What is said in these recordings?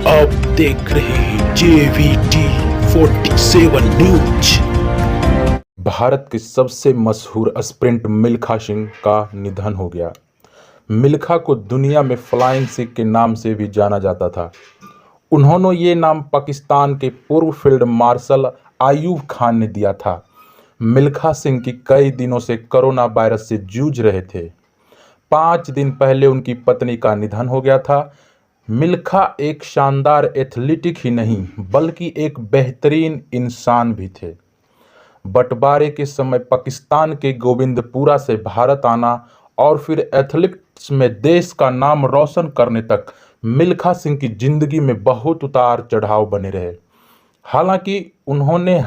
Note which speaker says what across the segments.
Speaker 1: आप देख रहे हैं JVT 47 न्यूज।
Speaker 2: भारत के सबसे मशहूर स्प्रिंट मिल्खा सिंह का निधन हो गया। मिल्खा को दुनिया में फ्लाइंग सिख के नाम से भी जाना जाता था। उन्होंने ये नाम पाकिस्तान के पूर्व फील्ड मार्शल आयूब खान ने दिया था। मिल्खा सिंह की कई दिनों से कोरोना वायरस से जूझ रहे थे। 5 दिन पहले उनकी पत्नी का निधन हो गया था। मिल्खा एक शानदार एथलीट ही नहीं बल्कि एक बेहतरीन इंसान भी थे। बंटवारे के समय पाकिस्तान के गोविंदपुरा से भारत आना और फिर एथलेटिक्स में देश का नाम रोशन करने तक मिल्खा सिंह की जिंदगी में बहुत उतार चढ़ाव बने रहे। हालांकि उन्होंने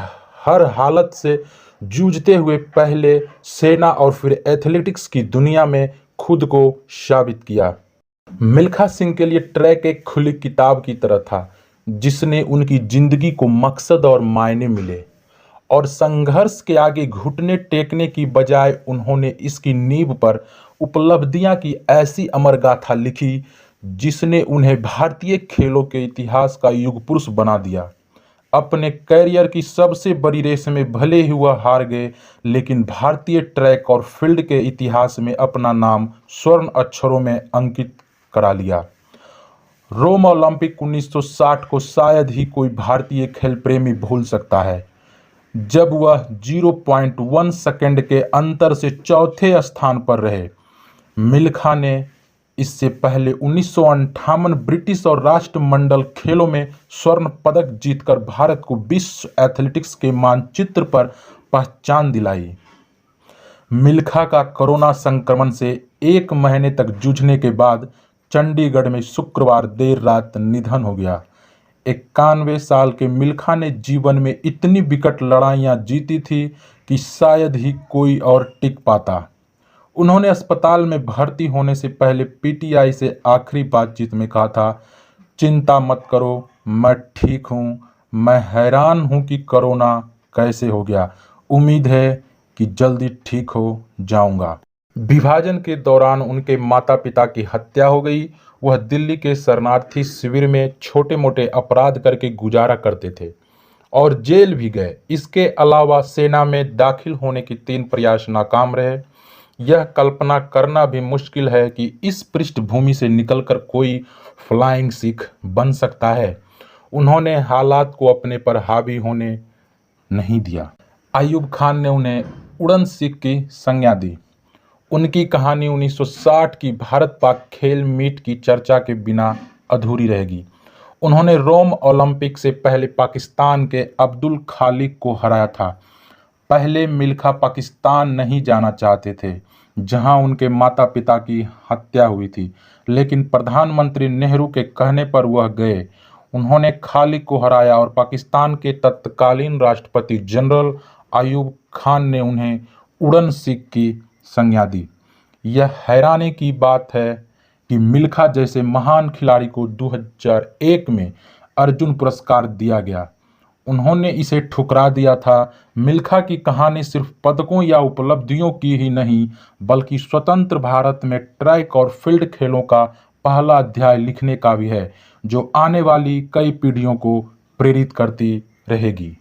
Speaker 2: हर हालत से जूझते हुए पहले सेना और फिर एथलेटिक्स की दुनिया में खुद को साबित किया। मिल्खा सिंह के लिए ट्रैक एक खुली किताब की तरह था जिसने उनकी जिंदगी को मकसद और मायने मिले, और संघर्ष के आगे घुटने टेकने की बजाय उन्होंने इसकी नींव पर उपलब्धियां की ऐसी अमर गाथा लिखी जिसने उन्हें भारतीय खेलों के इतिहास का युग पुरुष बना दिया। अपने कैरियर की सबसे बड़ी रेस में भले ही वह हार गए, लेकिन भारतीय ट्रैक और फील्ड के इतिहास में अपना नाम स्वर्ण अक्षरों में अंकित करा लिया। रोम ओलंपिक 1960 को शायद ही कोई भारतीय खेल प्रेमी भूल सकता है, जब वह 0.1 सेकंड के अंतर से चौथे स्थान पर रहे। मिल्खा ने इससे पहले 1958 ब्रिटिश और राष्ट्रमंडल खेलों में स्वर्ण पदक जीतकर भारत को विश्व एथलेटिक्स के मानचित्र पर पहचान दिलाई। मिल्खा का कोरोना संक्रमण से 1 महीने तक जूझने के बाद चंडीगढ़ में शुक्रवार देर रात निधन हो गया। 91 साल के मिल्खा ने जीवन में इतनी विकट लड़ाइयां जीती थी कि शायद ही कोई और टिक पाता। उन्होंने अस्पताल में भर्ती होने से पहले पीटीआई से आखिरी बातचीत में कहा था, चिंता मत करो, मैं ठीक हूँ। मैं हैरान हूँ कि कोरोना कैसे हो गया। उम्मीद है कि जल्दी ठीक हो जाऊंगा। विभाजन के दौरान उनके माता पिता की हत्या हो गई। वह दिल्ली के शरणार्थी शिविर में छोटे मोटे अपराध करके गुजारा करते थे और जेल भी गए। इसके अलावा सेना में दाखिल होने के 3 प्रयास नाकाम रहे। यह कल्पना करना भी मुश्किल है कि इस पृष्ठभूमि से निकलकर कोई फ्लाइंग सिख बन सकता है। उन्होंने हालात को अपने पर हावी होने नहीं दिया। आयूब खान ने उन्हें उड़न सिख की संज्ञा दी। उनकी कहानी 1960 की भारत पाक खेल मीट की चर्चा के बिना अधूरी रहेगी। उन्होंने रोम ओलंपिक से पहले पाकिस्तान के अब्दुल खालिक को हराया था। पहले मिल्खा पाकिस्तान नहीं जाना चाहते थे, जहां उनके माता पिता की हत्या हुई थी, लेकिन प्रधानमंत्री नेहरू के कहने पर वह गए। उन्होंने खालिक को हराया और पाकिस्तान के तत्कालीन राष्ट्रपति जनरल आयूब खान ने उन्हें उड़न सिख की संज्ञा दी। यह हैरानी की बात है कि मिल्खा जैसे महान खिलाड़ी को 2001 में अर्जुन पुरस्कार दिया गया, उन्होंने इसे ठुकरा दिया था। मिल्खा की कहानी सिर्फ पदकों या उपलब्धियों की ही नहीं, बल्कि स्वतंत्र भारत में ट्रैक और फील्ड खेलों का पहला अध्याय लिखने का भी है, जो आने वाली कई पीढ़ियों को प्रेरित करती रहेगी।